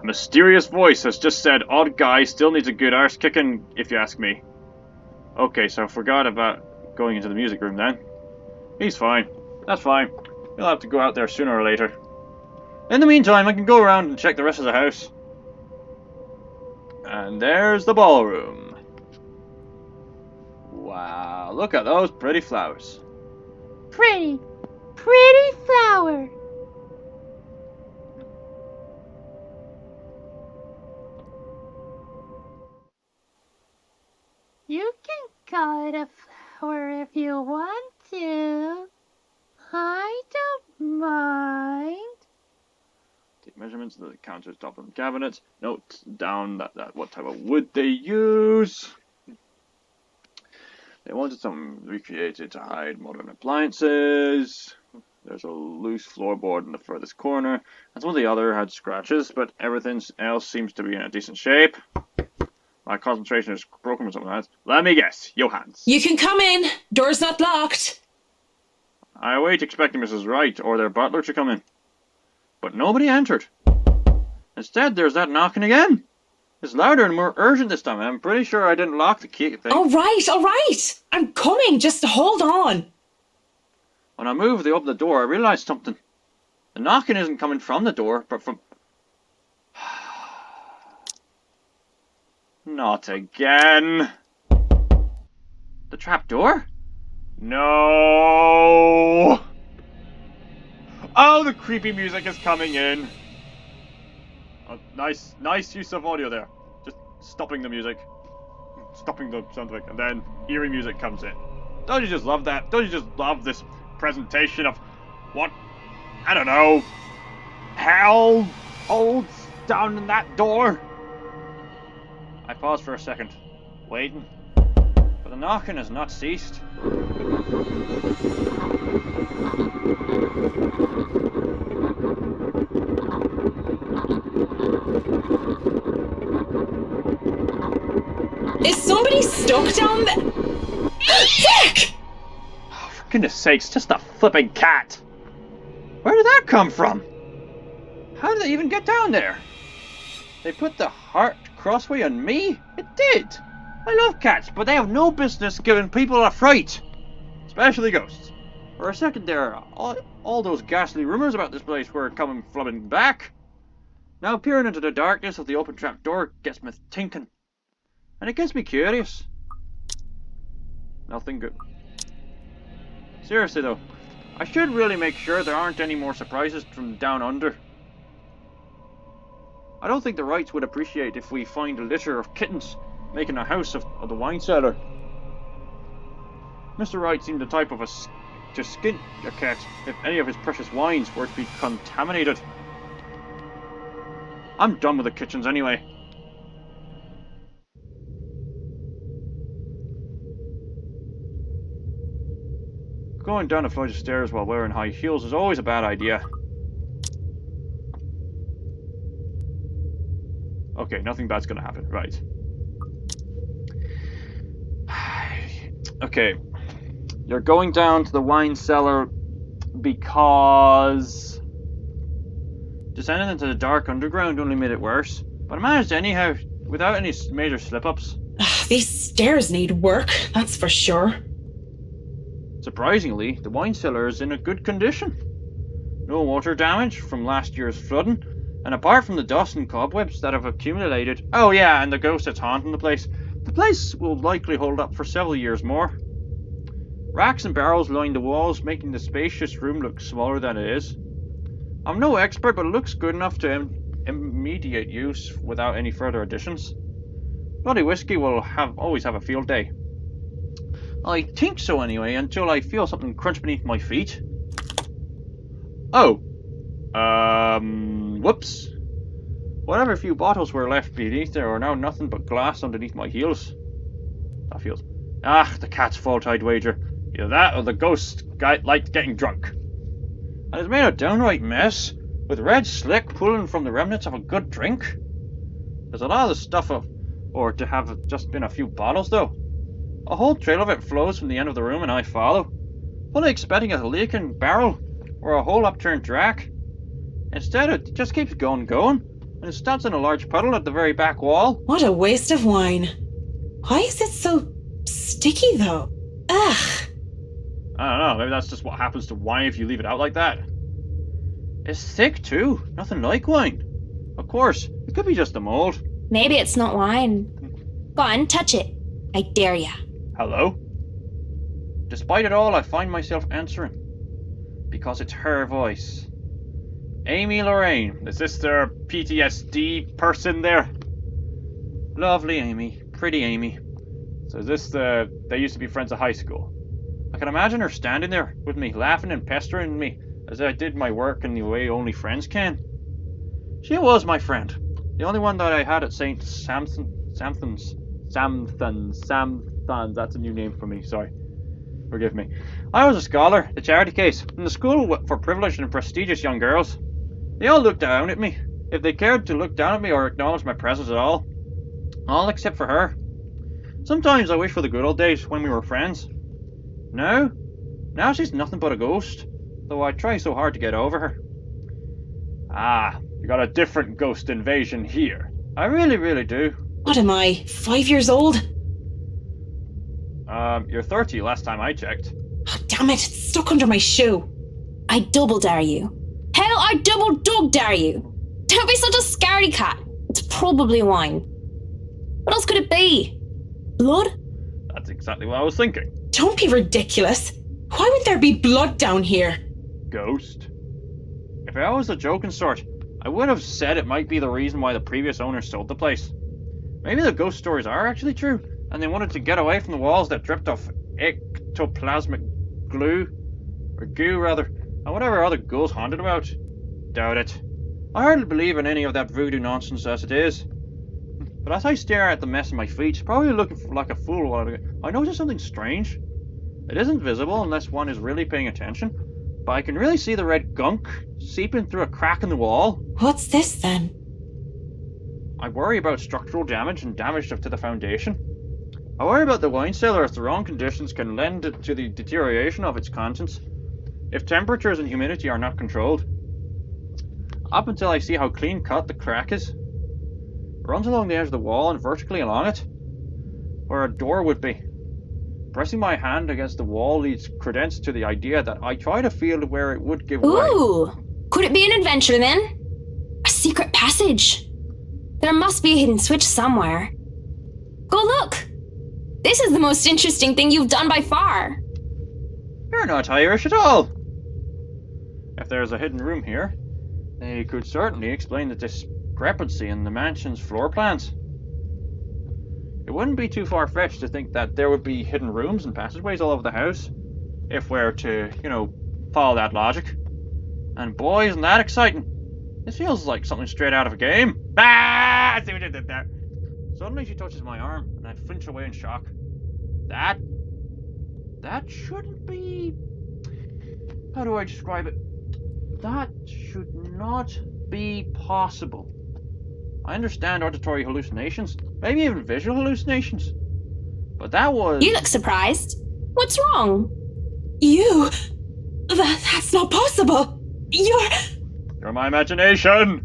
A mysterious voice has just said, odd guy still needs a good arse kicking, if you ask me. Okay, so I forgot about going into the music room then. He's fine. That's fine. He'll have to go out there sooner or later. In the meantime, I can go around and check the rest of the house. And there's the ballroom. Wow, look at those pretty flowers. Pretty flower. You can call it a flower if you want to. I don't mind. Take measurements of the counters, top of the cabinets. Note down that what type of wood they use. They wanted something recreated to hide modern appliances. There's a loose floorboard in the furthest corner. And some of the other had scratches, but everything else seems to be in a decent shape. My concentration is broken or something like that. Let me guess, Johans. You can come in. Door's not locked. I wait expecting Mrs. Wright or their butler to come in. But nobody entered. Instead, there's that knocking again. It's louder and more urgent this time. I'm pretty sure I didn't lock the key thing. All right. I'm coming. Just hold on. When I moved to open the door, I realized something. The knocking isn't coming from the door, but from... Not again. The trap door? No. Oh, the creepy music is coming in. Oh, nice use of audio there. Just stopping the music. Stopping the sound effect, and then eerie music comes in. Don't you just love that? Don't you just love this presentation of what, I don't know, hell holds down in that door? I paused for a second, waiting, but the knocking has not ceased. Is somebody stuck down there? Vic! Oh, for goodness sakes, just a flipping cat! Where did that come from? How did they even get down there? They put the heart crossway on me? It did! I love cats, but they have no business giving people a fright. Especially ghosts. For a second there, all those ghastly rumours about this place were coming flooding back. Now peering into the darkness of the open trap door gets me thinking. And it gets me curious. Nothing good. Seriously though, I should really make sure there aren't any more surprises from down under. I don't think the Wrights would appreciate if we find a litter of kittens making a house of the wine cellar. Mr. Wright seemed the type to skin a cat if any of his precious wines were to be contaminated. I'm done with the kitchens anyway. Going down a flight of stairs while wearing high heels is always a bad idea. Okay, nothing bad's gonna happen, right. Okay, you're going down to the wine cellar because descending into the dark underground only made it worse, but I managed anyhow, without any major slip-ups. These stairs need work, that's for sure. Surprisingly, the wine cellar is in a good condition. No water damage from last year's flooding, and apart from the dust and cobwebs that have accumulated, oh yeah, and the ghost that's haunting the place will likely hold up for several years more. Racks and barrels line the walls, making the spacious room look smaller than it is. I'm no expert, but it looks good enough to immediate use without any further additions. Bloody whiskey will always have a field day. I think so anyway, until I feel something crunch beneath my feet. Oh. Whoops. Whatever few bottles were left beneath there are now nothing but glass underneath my heels. That feels... Ah, the cat's fault, I'd wager. Either that or the ghost guy liked getting drunk. And it's made a downright mess, with red slick pulling from the remnants of a good drink. There's a lot of the stuff or to have just been a few bottles though. A whole trail of it flows from the end of the room and I follow, fully expecting a leaking barrel or a whole upturned drac. Instead it just keeps going. and it stops in a large puddle at the very back wall. What a waste of wine. Why is it so sticky, though? Ugh. I don't know, maybe that's just what happens to wine if you leave it out like that. It's thick too, nothing like wine. Of course, it could be just the mold. Maybe it's not wine. Go on, touch it. I dare ya. Hello? Despite it all, I find myself answering. Because it's her voice. Amy Lorraine. Is this their PTSD person there? Lovely Amy. Pretty Amy. So is this they used to be friends at high school? I can imagine her standing there with me, laughing and pestering me as I did my work in the way only friends can. She was my friend. The only one that I had at St. Samthon's. That's a new name for me, sorry. Forgive me. I was a scholar, the charity case, in the school for privileged and prestigious young girls. They all looked down at me, if they cared to look down at me or acknowledge my presence at all. All except for her. Sometimes I wish for the good old days when we were friends. Now she's nothing but a ghost, though I try so hard to get over her. Ah, you got a different ghost invasion here. I really, really do. What am I, 5 years old? You're 30 last time I checked. Oh, damn it, it's stuck under my shoe. I double dare you. Hell, I double dog dare you. Don't be such a scaredy cat. It's probably wine. What else could it be? Blood? That's exactly what I was thinking. Don't be ridiculous. Why would there be blood down here? Ghost? If I was the joking sort, I would have said it might be the reason why the previous owner sold the place. Maybe the ghost stories are actually true, and they wanted to get away from the walls that dripped off ectoplasmic glue, or goo rather, and whatever other ghouls haunted about. Doubt it. I hardly believe in any of that voodoo nonsense as it is. But as I stare at the mess in my feet, probably looking like a fool while I notice something strange. It isn't visible unless one is really paying attention, but I can really see the red gunk seeping through a crack in the wall. What's this then? I worry about structural damage and damage to the foundation. I worry about the wine cellar as the wrong conditions can lend to the deterioration of its contents, if temperatures and humidity are not controlled. Up until I see how clean cut the crack is. It runs along the edge of the wall and vertically along it, where a door would be. Pressing my hand against the wall leads credence to the idea that I try to feel where it would give way. Ooh! Could it be an adventure then? A secret passage? There must be a hidden switch somewhere. Go look! This is the most interesting thing you've done by far. You're not Irish at all. If there's a hidden room here, they could certainly explain the discrepancy in the mansion's floor plans. It wouldn't be too far-fetched to think that there would be hidden rooms and passageways all over the house, if we're to, follow that logic. And boy, isn't that exciting. This feels like something straight out of a game. Ah! I see what you did there. Suddenly she touches my arm, and I flinch away in shock. That shouldn't be... How do I describe it? That should not be possible. I understand auditory hallucinations, maybe even visual hallucinations. But that was... You look surprised. What's wrong? You? That's not possible. You're my imagination!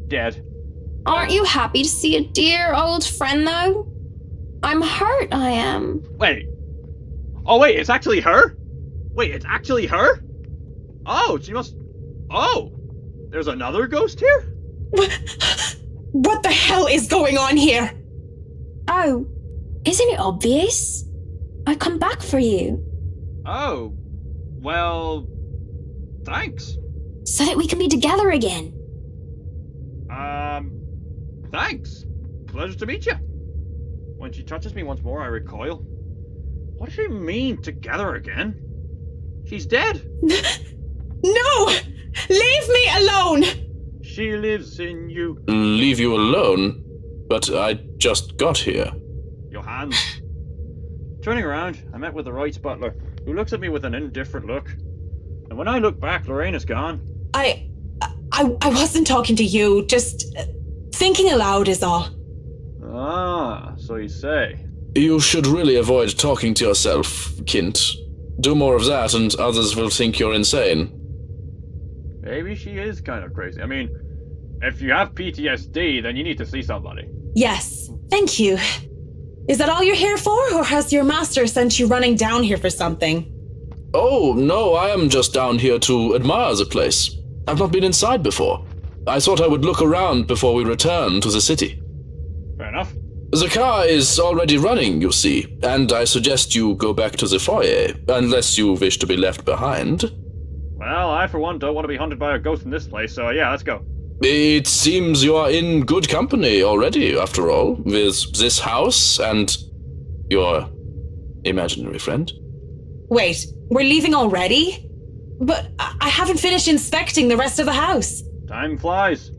Dead. Aren't you happy to see a dear old friend, though? I'm hurt, I am. Wait. Oh, wait, it's actually her? Wait, it's actually her? Oh, she must... Oh! There's another ghost here? What the hell is going on here? Oh, isn't it obvious? I come back for you. Oh, well, thanks. So that we can be together again. Thanks. Pleasure to meet you. When she touches me once more, I recoil. What does she mean, together again? She's dead. No! Leave me alone! She lives in you. Leave you alone? But I just got here. Your hands. Turning around, I met with the Wright's butler, who looks at me with an indifferent look. And when I look back, Lorraine is gone. I wasn't talking to you, just thinking aloud is all. Ah, so you say. You should really avoid talking to yourself, Kint. Do more of that and others will think you're insane. Maybe she is kind of crazy. I mean, If you have PTSD, then you need to see somebody. Yes, thank you. Is that all you're here for, or has your master sent you running down here for something? Oh, no, I am just down here to admire the place. I've not been inside before. I thought I would look around before we return to the city. Fair enough. The car is already running, you see, and I suggest you go back to the foyer, unless you wish to be left behind. Well, I for one don't want to be hunted by a ghost in this place, so yeah, let's go. It seems you are in good company already, after all, with this house and your imaginary friend. Wait, we're leaving already? But I haven't finished inspecting the rest of the house. Time flies.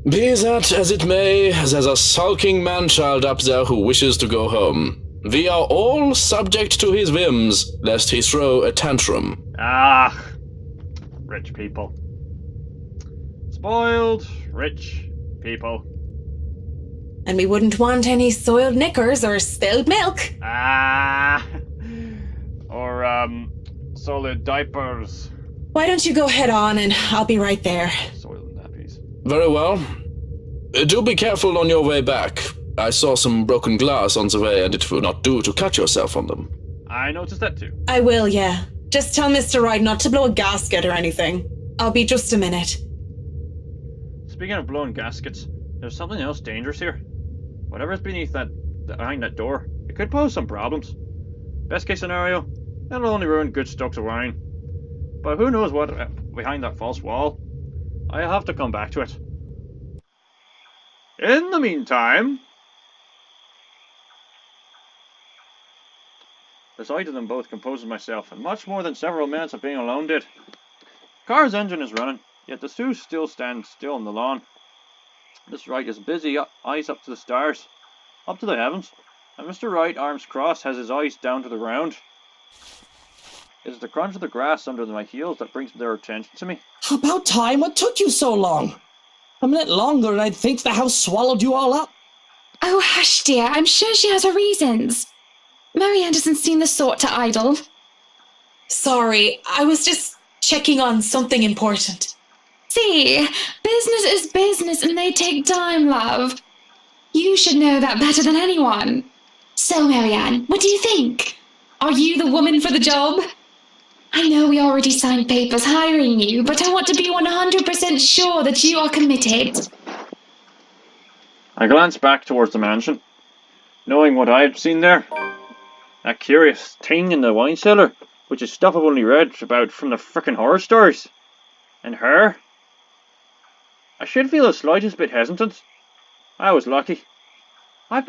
Be that as it may, there's a sulking man-child up there who wishes to go home. We are all subject to his whims, lest he throw a tantrum. Ah, rich people. Spoiled, rich people. And we wouldn't want any soiled knickers or spilled milk. Ah, or, solid diapers. Why don't you go head on and I'll be right there. Soiled nappies. Very well. Do be careful on your way back. I saw some broken glass on the way, and it will not do to cut yourself on them. I noticed that too. I will, yeah. Just tell Mr. Wright not to blow a gasket or anything. I'll be just a minute. Speaking of blowing gaskets, there's something else dangerous here. Whatever's beneath behind that door, it could pose some problems. Best case scenario, it'll only ruin good stocks of wine. But who knows what behind that false wall? I'll have to come back to it. In the meantime, the sight of them both composes myself, and much more than several minutes of being alone did. Car's engine is running, yet the two still stand still on the lawn. Mr. Wright is busy, eyes up to the stars, up to the heavens, and Mr. Wright, arms crossed, has his eyes down to the ground. It is the crunch of the grass under my heels that brings their attention to me. About time. What took you so long? A minute longer and I'd think the house swallowed you all up. Oh, hush, dear. I'm sure she has her reasons. Marianne doesn't seem the sort to idle. Sorry, I was just checking on something important. See, business is business and they take time, love. You should know that better than anyone. So, Marianne, what do you think? Are you the woman for the job? I know we already signed papers hiring you, but I want to be 100% sure that you are committed. I glanced back towards the mansion, knowing what I had seen there. That curious thing in the wine cellar, which is stuff I've only read about from the frickin' horror stories. And her? I should feel the slightest bit hesitant. I was lucky. I've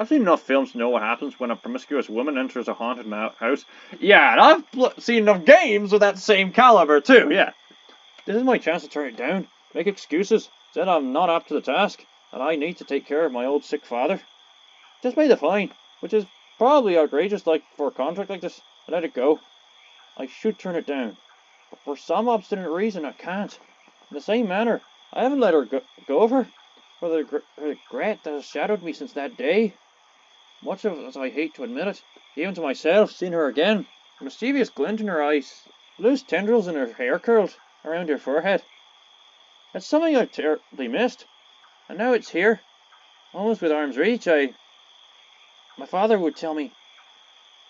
seen enough films to know what happens when a promiscuous woman enters a haunted house. Yeah, and I've seen enough games of that same caliber too, yeah. This is my chance to turn it down, make excuses, say I'm not up to the task, that I need to take care of my old sick father. Just pay the fine, which is probably outrageous for a contract like this, and let it go. I should turn it down, but for some obstinate reason I can't. In the same manner, I haven't let her go of her. For the regret that has shadowed me since that day. Much of it as I hate to admit it, even to myself, seeing her again, a mischievous glint in her eyes, loose tendrils in her hair curled around her forehead. It's something I've terribly missed, and now it's here, almost with arm's reach. My father would tell me,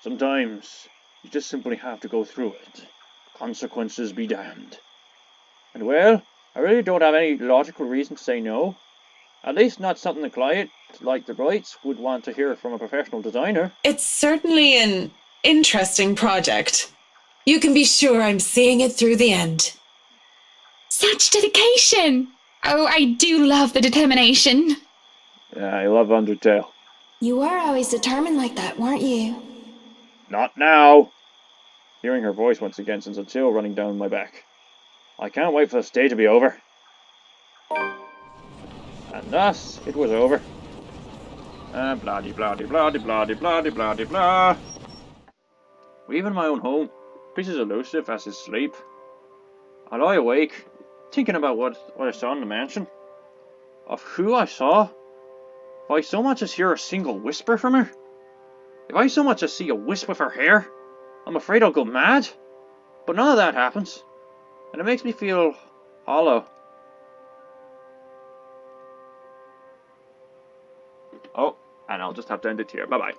sometimes you just simply have to go through it. Consequences be damned. And well, I really don't have any logical reason to say no. At least not something a client like the Wrights would want to hear from a professional designer. It's certainly an interesting project. You can be sure I'm seeing it through the end. Such dedication! Oh, I do love the determination. Yeah, I love Undertale. You were always determined like that, weren't you? Not now! Hearing her voice once again sends a chill running down my back. I can't wait for the day to be over. And thus, it was over. Blah-de-blah-de-blah-de-blah-de-blah-de-blah-de-blah. Even my own home, peace as elusive as his sleep. I lie awake, thinking about what I saw in the mansion. Of who I saw. If I so much as hear a single whisper from her. If I so much as see a wisp of her hair, I'm afraid I'll go mad. But none of that happens. And it makes me feel hollow. Oh, and I'll just have to end it here. Bye-bye.